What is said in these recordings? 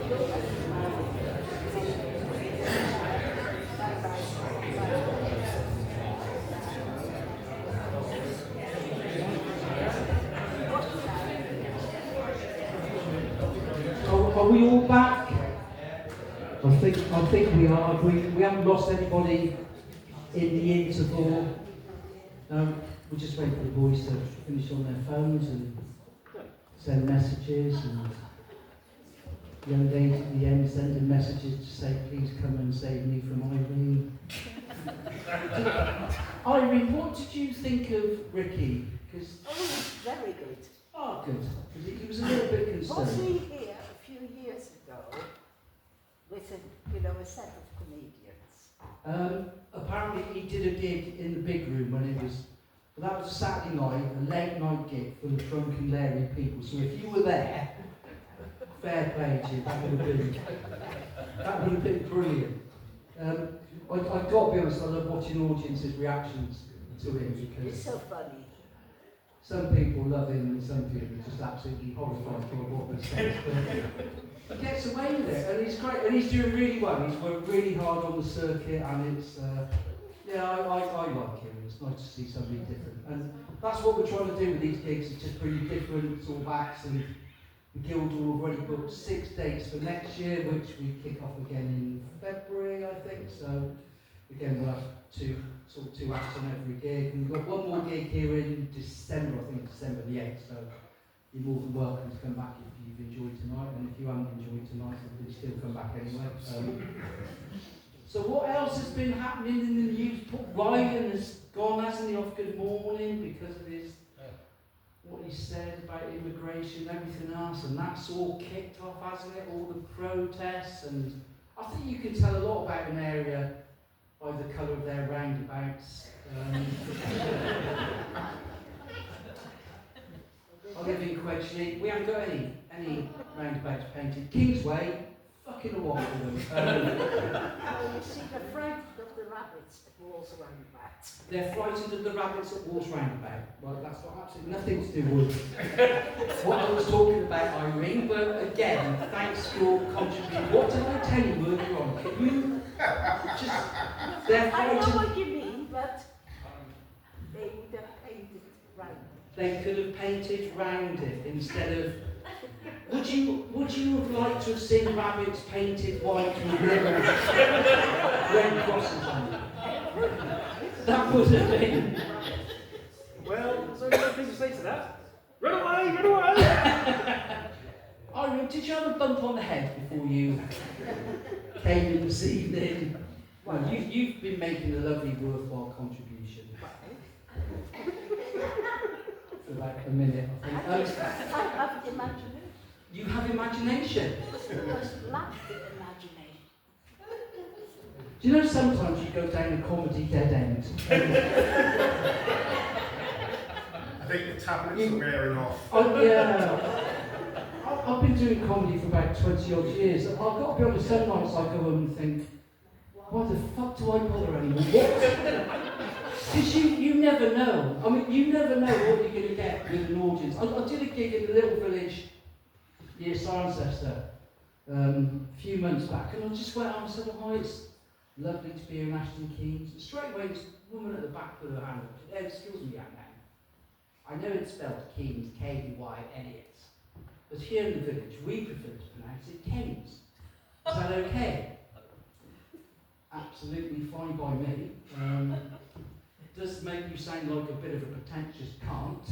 Are we all back? I think we are. We haven't lost anybody in the interval. We're just waiting for the boys to finish on their phones and send messages, and the young lady at the end sending messages to say, please come and save me from Irene. Irene, what did you think of Ricky? Very good. Oh, good. Because he was a little bit concerned. Was he here a few years ago with a set of comedians? Apparently he did a gig in the big room when it was, well, that was a Saturday night, a late night gig full of drunken, leery people. So if you were there, fair play to you, that would have been brilliant. I've got to be honest, I love watching audiences' reactions to him because It's so funny. some people love him and some people are just absolutely horrified by what he says. But he gets away with it, and he's great, and he's doing really well. He's worked really hard on the circuit, and it's I like him. It's nice to see somebody different, and that's what we're trying to do with these gigs. Is just bring different sort of acts, and the Guildhall have already booked 6 dates for next year, which we kick off again in February, I think. So again, we'll have two acts on every gig, and we've got one more gig here in December. I think December the 8th. So you're more than welcome to come back if you've enjoyed tonight, and if you haven't enjoyed tonight, then still come back anyway. So what else has been happening in the news? Ryan has gone, hasn't he, off Good Morning because of his what he said about immigration and everything else, and that's all kicked off, hasn't it? All the protests, and I think you can tell a lot about an area by the colour of their roundabouts. I live in Quedgley. We haven't got any roundabouts painted. Kingsway, fucking a lot for them. You see, they're frightened of the rabbits at Walls Roundabout. They're frightened of the rabbits at Walls Roundabout. Well, that's got absolutely nothing to do with what I was talking about, Irene. But again, thanks for your contribution. What did I tell you earlier on? Can you just... They're I know frightened... what you mean, but they would have painted round. They could have painted round it instead of... Would you have liked to have seen rabbits painted white with little red crosses on it? That would have been... Well, so nothing to say to that. Run away, run away! Irene, did you have a bump on the head before you came in this evening? Well, you've been making a lovely, worthwhile contribution. For about a minute, I think. I have imagination. You have imagination? Just lack of imagination. Do you know sometimes you go down a comedy dead end? I think the tablets are wearing off. Yeah. I've been doing comedy for about 20 odd years. I've got to be honest, some nights I go home and think, why the fuck do I bother anymore? Because you never know. I mean, you never know what you're going to get with an audience. I did a gig in a little village near Cirencester a few months back, and I just went out and said, oh, it's lovely to be here in Ashton Keynes. And straight away, this woman at the back put her hand up. She said, excuse me, young man. I know it's spelled Keynes, K-E-Y-N-E-S. But here in the village, we prefer to pronounce it Keynes. Is that okay? Absolutely fine by me. It does make you sound like a bit of a pretentious cunt.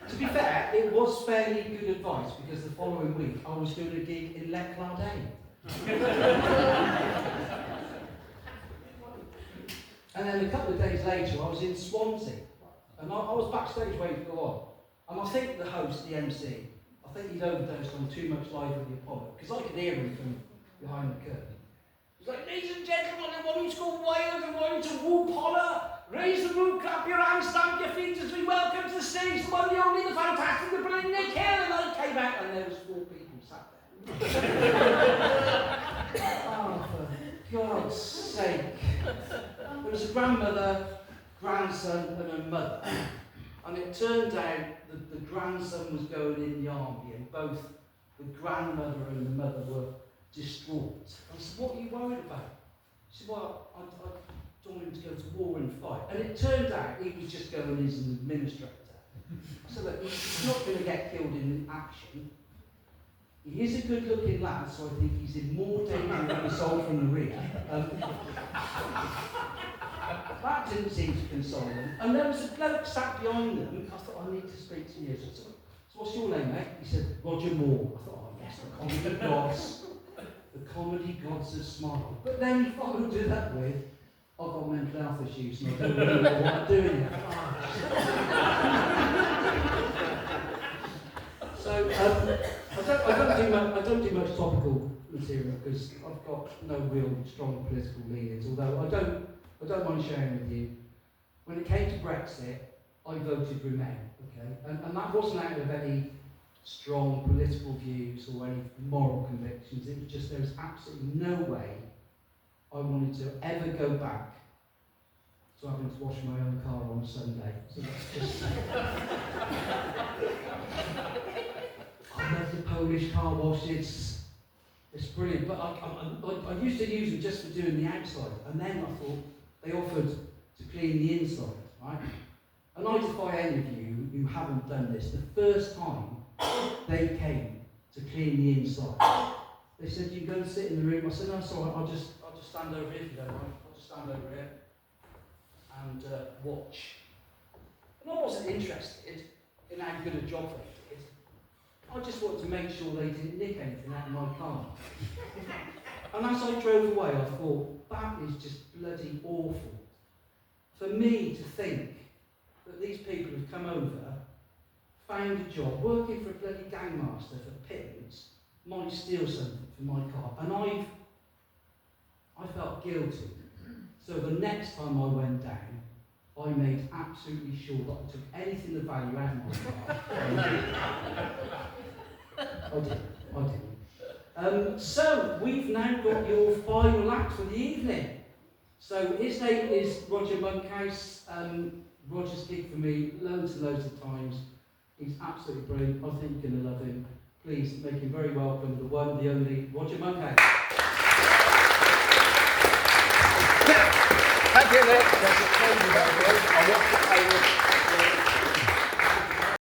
To be fair, it was fairly good advice because the following week I was doing a gig in Leclardain. And then a couple of days later I was in Swansea. And I was backstage waiting to go on. And I think the host, the MC, I think he'd overdosed on too much Live at the Apollo, because I could hear him from behind the curtain. He's like, ladies and gentlemen, I want you to go wild, I want you to whoop, holler, raise the roof, clap your hands, stamp your feet as we welcome to the stage, the one, the only, the fantastic, the brilliant Nick Hill. And I came out and there was 4 people sat there. Oh, for God's sake. There was a grandmother, grandson and a mother. And it turned out the grandson was going in the army, and both the grandmother and the mother were distraught. I said, what are you worried about? She said, well, I don't want him to go to war and fight. And it turned out he was just going as an administrator. I said, look, he's not going to get killed in action. He is a good-looking lad, so I think he's in more danger of being sold from the rear. That didn't seem to console them. And there was a bloke sat behind them. I thought, I need to speak to you. So I said, so what's your name, mate? He said, Roger Moore. I thought, oh yes, the comedy gods. The comedy gods have smiled. But then he followed it up with, I've got mental health issues and I don't really know what I'm doing here. So I don't do much topical material because I've got no real strong political leanings. Although I don't mind sharing with you. When it came to Brexit, I voted Remain. Okay, and that wasn't out of any strong political views or any moral convictions. It was just there was absolutely no way I wanted to ever go back to having to wash my own car on a Sunday. So that's just. I love the Polish car wash. It's brilliant. But I used to use them just for doing the outside, and then I thought they offered to clean the inside, right? And I defy any of you who haven't done this. The first time they came to clean the inside, they said, "You go and sit in the room." I said, "No, it's all right. I'll just stand over here if you don't mind. I'll just stand over here and watch." And I wasn't interested in how good a job they did. I just wanted to make sure they didn't nick anything out of my car. And as I drove away, I thought, that is just bloody awful. For me to think that these people have come over, found a job, working for a bloody gangmaster for pittance, might steal something from my car. And I felt guilty. So the next time I went down, I made absolutely sure that I took anything of value out of my car. I did. So we've now got your final act for the evening. So his name is Roger Monkhouse. Roger's gigged for me loads and loads of times. He's absolutely brilliant. I think you're going to love him. Please make him very welcome, the one, the only, Roger Monkhouse. Thank you, Nick. There's a change of that. I want to